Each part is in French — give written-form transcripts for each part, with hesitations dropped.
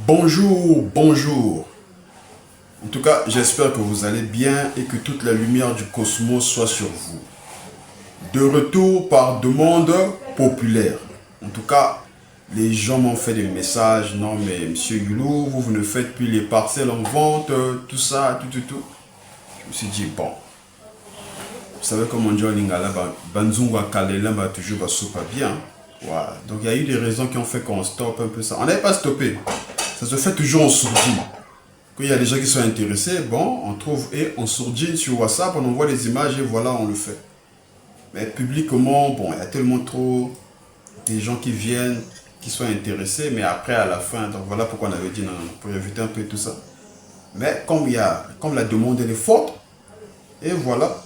Bonjour, bonjour. En tout cas, j'espère que vous allez bien et que toute la lumière du cosmos soit sur vous. De retour par demande populaire. En tout cas, les gens m'ont fait des messages. Non, mais monsieur Hulot, vous ne faites plus les parcelles en vente, tout ça, tout. Je me suis dit, bon, vous savez comment on dit en lingala, Banzunga Kalela va toujours pas bien. Voilà. Donc il y a eu des raisons qui ont fait qu'on stoppe un peu ça. On n'avait pas stoppé. Ça se fait toujours en sourdine. Quand il y a des gens qui sont intéressés, bon, on trouve et en sourdine sur WhatsApp, on envoie les images et voilà, on le fait. Mais publiquement, bon, il y a tellement trop des gens qui viennent, qui sont intéressés, mais après, à la fin, donc voilà pourquoi on avait dit non, non, pour éviter un peu tout ça. Mais comme la demande elle est forte, et voilà,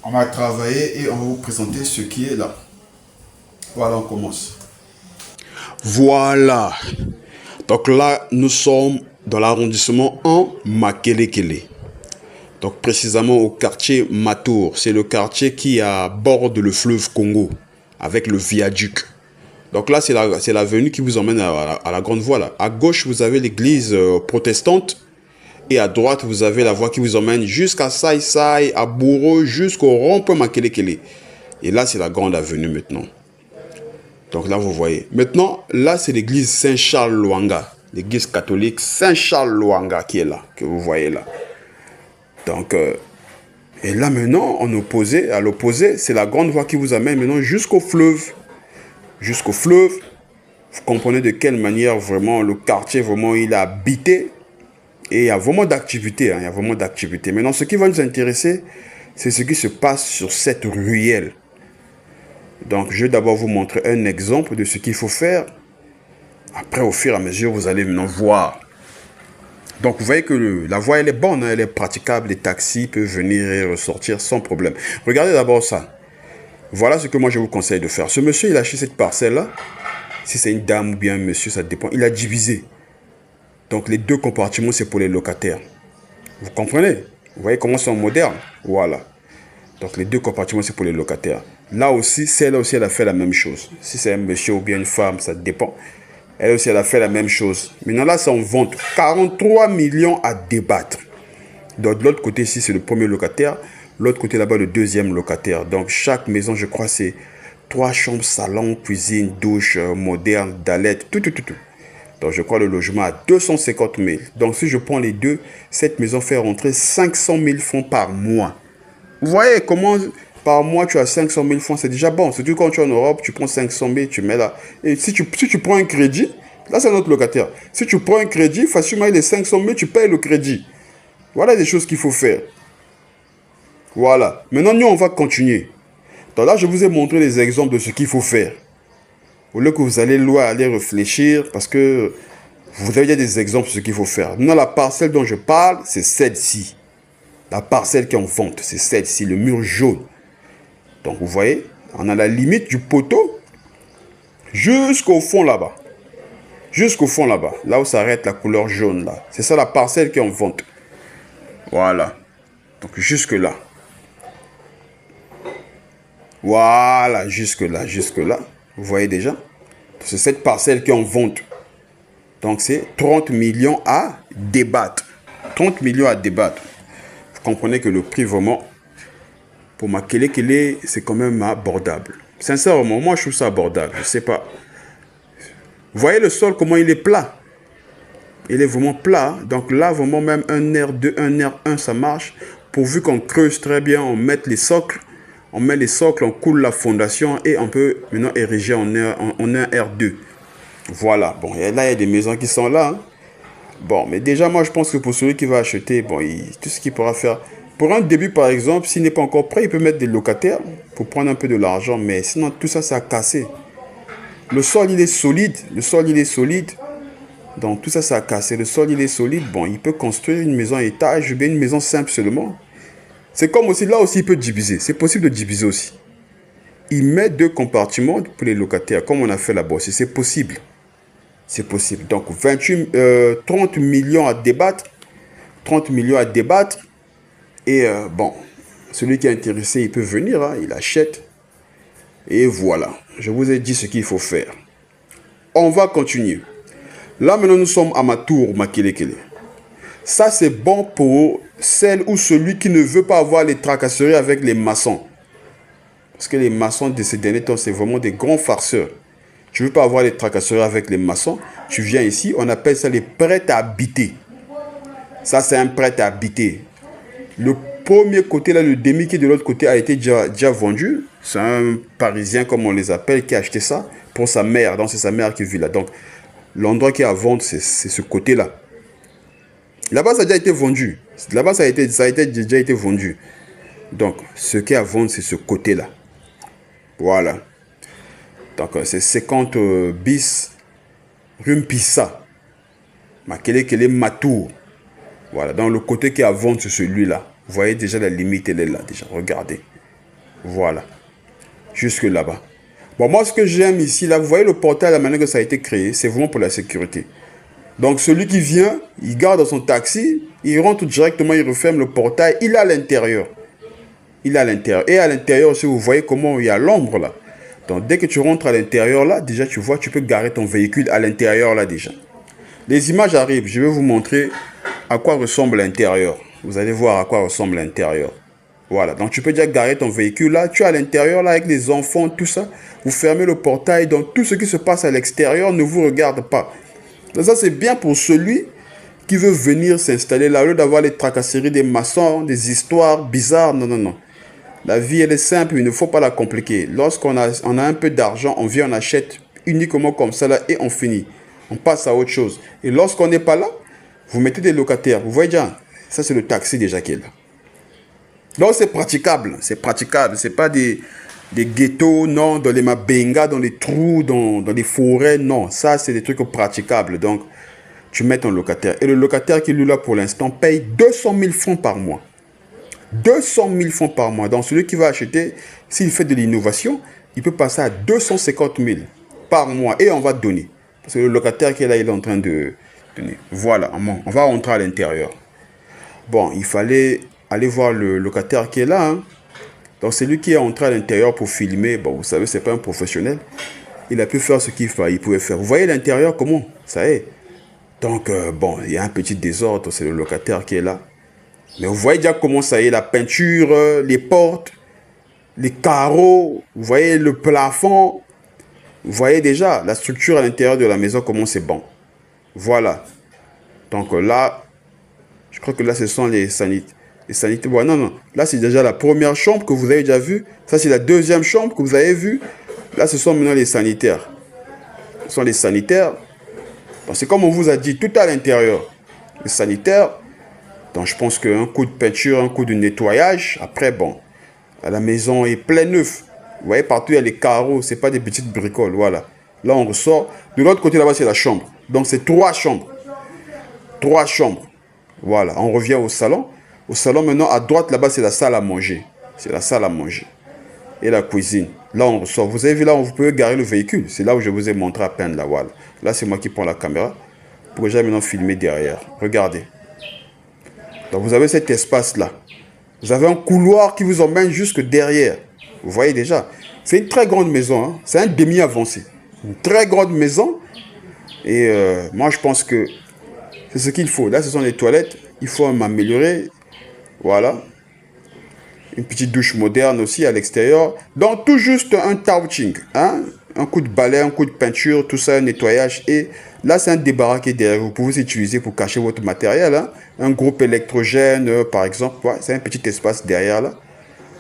on va travailler et on va vous présenter ce qui est là. Voilà, on commence. Voilà. Donc là, nous sommes dans l'arrondissement en Makelekele. Donc précisément au quartier Matour. C'est le quartier qui borde le fleuve Congo avec le viaduc. Donc là, c'est l'avenue qui vous emmène à la grande voie. Là. À gauche, vous avez l'église protestante. Et à droite, vous avez la voie qui vous emmène jusqu'à Saï, à Bourreau, jusqu'au rond-point Makelekele. Et là, c'est la grande avenue maintenant. Donc là, vous voyez. Maintenant, là, c'est l'église Saint-Charles-Luanga. L'église catholique Saint-Charles-Luanga qui est là, que vous voyez là. Donc, et là maintenant, à l'opposé, c'est la grande voie qui vous amène maintenant jusqu'au fleuve. Jusqu'au fleuve. Vous comprenez de quelle manière vraiment le quartier, vraiment, il a habité. Et il y a vraiment d'activité. Hein, il y a vraiment d'activité. Maintenant, ce qui va nous intéresser, c'est ce qui se passe sur cette ruelle. Donc, je vais d'abord vous montrer un exemple de ce qu'il faut faire. Après, au fur et à mesure, vous allez maintenant voir. Donc, vous voyez que la voie, elle est bonne, hein, elle est praticable. Les taxis peuvent venir et ressortir sans problème. Regardez d'abord ça. Voilà ce que moi, je vous conseille de faire. Ce monsieur, il a acheté cette parcelle-là. Si c'est une dame ou bien un monsieur, ça dépend. Il a divisé. Donc, les deux compartiments, c'est pour les locataires. Vous comprenez? Vous voyez comment ils sont modernes? Voilà. Donc, les deux compartiments, c'est pour les locataires. Là aussi, celle-là aussi, elle a fait la même chose. Si c'est un monsieur ou bien une femme, ça dépend. Elle aussi, elle a fait la même chose. Maintenant, là, c'est en vente. 43 millions à débattre. Donc, de l'autre côté, ici, c'est le premier locataire. L'autre côté, là-bas, le deuxième locataire. Donc, chaque maison, je crois, c'est 3 chambres, salon, cuisine, douche, moderne, dalette, tout. Donc, je crois le logement à 250 000. Donc, si je prends les deux, cette maison fait rentrer 500 000 francs par mois. Vous voyez comment par mois tu as 500 000 francs, c'est déjà bon. Surtout quand tu es en Europe, tu prends 500 000, tu mets là. Et si tu prends un crédit, là c'est notre locataire. Si tu prends un crédit, facilement les 500 000, tu payes le crédit. Voilà des choses qu'il faut faire. Voilà. Maintenant, nous, on va continuer. Donc là, je vous ai montré les exemples de ce qu'il faut faire. Au lieu que vous allez loin aller réfléchir, parce que vous avez déjà des exemples de ce qu'il faut faire. Maintenant, la parcelle dont je parle, c'est celle-ci. La parcelle qui est en vente, c'est celle-ci, le mur jaune. Donc, vous voyez, on a la limite du poteau jusqu'au fond là-bas. Jusqu'au fond là-bas. Là où s'arrête la couleur jaune là. C'est ça la parcelle qui est en vente. Voilà. Donc, jusque là. Voilà, jusque là. Vous voyez déjà. C'est cette parcelle qui est en vente. Donc, c'est 30 millions à débattre. 30 millions à débattre. Vous comprenez que le prix vraiment, pour Makelekele, c'est quand même abordable. Sincèrement, moi, je trouve ça abordable. Je ne sais pas. Vous voyez le sol, comment il est plat. Il est vraiment plat. Donc là, vraiment, même un R2, un R1, ça marche. Pourvu qu'on creuse très bien, on mette les socles. On met les socles, on coule la fondation et on peut maintenant ériger en un R2. Voilà. Bon, et là, il y a des maisons qui sont là. Hein. Bon, mais déjà, moi, je pense que pour celui qui va acheter, bon, tout ce qu'il pourra faire. Pour un début, par exemple, s'il n'est pas encore prêt, il peut mettre des locataires pour prendre un peu de l'argent. Mais sinon, tout ça, ça a cassé. Le sol, il est solide. Donc, tout ça, ça a cassé. Le sol, il est solide. Bon, il peut construire une maison à étage ou bien une maison simple seulement. C'est comme aussi, là aussi, il peut diviser. C'est possible de diviser aussi. Il met 2 compartiments pour les locataires, comme on a fait là-bas aussi. C'est possible. C'est possible. Donc, 30 millions à débattre. 30 millions à débattre. Et bon, celui qui est intéressé, il peut venir. Hein, il achète. Et voilà. Je vous ai dit ce qu'il faut faire. On va continuer. Là, maintenant, nous sommes à ma tour, Makelekele. Ça, c'est bon pour celle ou celui qui ne veut pas avoir les tracasseries avec les maçons. Parce que les maçons de ces derniers temps, c'est vraiment des grands farceurs. Tu ne veux pas avoir les tracasseries avec les maçons, tu viens ici, on appelle ça les prêts à habiter. Ça, c'est un prêt à habiter. Le premier côté, là, le demi qui est de l'autre côté a été déjà vendu. C'est un Parisien, comme on les appelle, qui a acheté ça pour sa mère. Donc, c'est sa mère qui vit là. Donc, l'endroit qui est à vendre, c'est ce côté-là. Là-bas, ça a déjà été vendu. Là-bas, ça a déjà été vendu. Donc, ce qui est à vendre, c'est ce côté-là. Voilà. Donc, c'est 50 bis rue Mpissa. Makelekele Matour. Voilà. Donc, le côté qui est à vendre, c'est celui-là. Vous voyez déjà la limite, elle est là. Déjà, regardez. Voilà. Jusque là-bas. Bon, moi, ce que j'aime ici, là, vous voyez le portail, la manière que ça a été créé, c'est vraiment pour la sécurité. Donc, celui qui vient, il garde son taxi, il rentre directement, il referme le portail, il est à l'intérieur. Il est à l'intérieur. Et à l'intérieur aussi, vous voyez comment il y a l'ombre, là. Donc, dès que tu rentres à l'intérieur, là, déjà, tu vois, tu peux garer ton véhicule à l'intérieur, là, déjà. Les images arrivent. Je vais vous montrer à quoi ressemble l'intérieur. Vous allez voir à quoi ressemble l'intérieur. Voilà. Donc, tu peux déjà garer ton véhicule, là. Tu es à l'intérieur, là, avec les enfants, tout ça. Vous fermez le portail. Donc, tout ce qui se passe à l'extérieur ne vous regarde pas. Donc, ça, c'est bien pour celui qui veut venir s'installer là. Au lieu d'avoir les tracasseries des maçons, des histoires bizarres. Non, non, non. La vie, elle est simple, il ne faut pas la compliquer. Lorsqu'on a un peu d'argent, on vient, on achète uniquement comme ça là et on finit. On passe à autre chose. Et lorsqu'on n'est pas là, vous mettez des locataires. Vous voyez déjà, ça c'est le taxi déjà qui est là. Donc c'est praticable, c'est praticable. C'est pas des ghettos, non, dans les mabengas, dans les trous, dans les forêts, non. Ça c'est des trucs praticables. Donc tu mets ton locataire. Et le locataire qui est là pour l'instant paye 200 000 francs par mois. 200 000 francs par mois. Donc, celui qui va acheter, s'il fait de l'innovation, il peut passer à 250 000 par mois et on va donner. Parce que le locataire qui est là, il est en train de donner. Voilà, on va rentrer à l'intérieur. Bon, il fallait aller voir le locataire qui est là. Hein. Donc, c'est lui qui est entré à l'intérieur pour filmer. Bon, vous savez, c'est pas un professionnel. Il a pu faire ce qu'il pouvait faire. Vous voyez l'intérieur, comment? Ça est. Donc, bon, il y a un petit désordre. C'est le locataire qui est là. Mais vous voyez déjà comment ça y est, la peinture, les portes, les carreaux, vous voyez le plafond. Vous voyez déjà la structure à l'intérieur de la maison, comment c'est bon. Voilà. Donc là, je crois que là, ce sont les sanitaires. Les sanitaires. Bon, non, non. Là, c'est déjà la première chambre que vous avez déjà vue. Ça, c'est la deuxième chambre que vous avez vue. Là, ce sont maintenant les sanitaires. Ce sont les sanitaires. C'est comme on vous a dit, tout à l'intérieur. Les sanitaires. Donc, je pense qu'un coup de peinture, un coup de nettoyage. Après, bon, la maison est pleine neuf. Vous voyez, partout, il y a les carreaux. Ce n'est pas des petites bricoles. Voilà. Là, on ressort. De l'autre côté, là-bas, c'est la chambre. Donc, c'est 3 chambres. 3 chambres. Voilà. On revient au salon. Au salon, maintenant, à droite, là-bas, c'est la salle à manger. C'est la salle à manger. Et la cuisine. Là, on ressort. Vous avez vu, là, vous pouvez garer le véhicule. C'est là où je vous ai montré à peine la voilà. Là, c'est moi qui prends la caméra. Pour que j'aille maintenant filmer derrière. Regardez. Donc, vous avez cet espace-là. Vous avez un couloir qui vous emmène jusque derrière. Vous voyez déjà. C'est une très grande maison. Hein. C'est un demi-avancé. Une très grande maison. Et moi, je pense que c'est ce qu'il faut. Là, ce sont les toilettes. Il faut m'améliorer. Voilà. Une petite douche moderne aussi à l'extérieur. Donc, tout juste un touching. Hein? Un coup de balai, un coup de peinture, tout ça, un nettoyage. Et là, c'est un débarras qui est derrière. Vous pouvez utiliser pour cacher votre matériel. Hein? Un groupe électrogène, par exemple. Ouais, c'est un petit espace derrière là.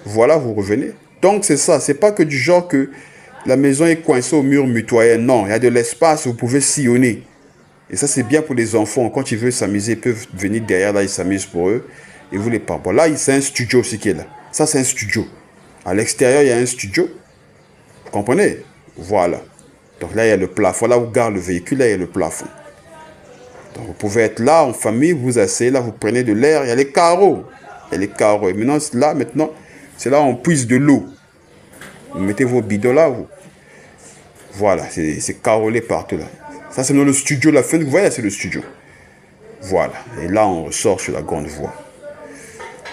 Voilà, vous revenez. Donc, c'est ça. C'est pas que du genre que la maison est coincée au mur mitoyen. Non, il y a de l'espace. Vous pouvez sillonner. Et ça, c'est bien pour les enfants. Quand ils veulent s'amuser, ils peuvent venir derrière là. Ils s'amusent pour eux. Et vous les parlez. Bon, là, c'est un studio aussi qui est là. Ça, c'est un studio. À l'extérieur, il y a un studio. Vous comprenez? Voilà. Donc là, il y a le plafond. Là où garde le véhicule, là, il y a le plafond. Donc vous pouvez être là en famille, vous asseyez là, vous prenez de l'air. Il y a les carreaux. Il y a les carreaux. Et maintenant, c'est là où on puise de l'eau. Vous mettez vos bidons là. Voilà, c'est carrelé partout là. Ça, c'est dans le studio. La fin, vous voyez, c'est le studio. Voilà. Et là, on ressort sur la grande voie.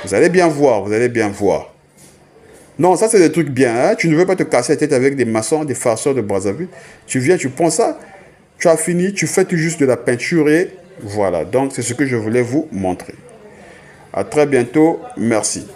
Vous allez bien voir, vous allez bien voir. Non, ça, c'est des trucs bien. Hein? Tu ne veux pas te casser la tête avec des maçons, des farceurs de Brazzaville. Tu viens, tu prends ça. tu as fini, tu fais tout juste de la peinture et voilà. Donc, c'est ce que je voulais vous montrer. À très bientôt. Merci.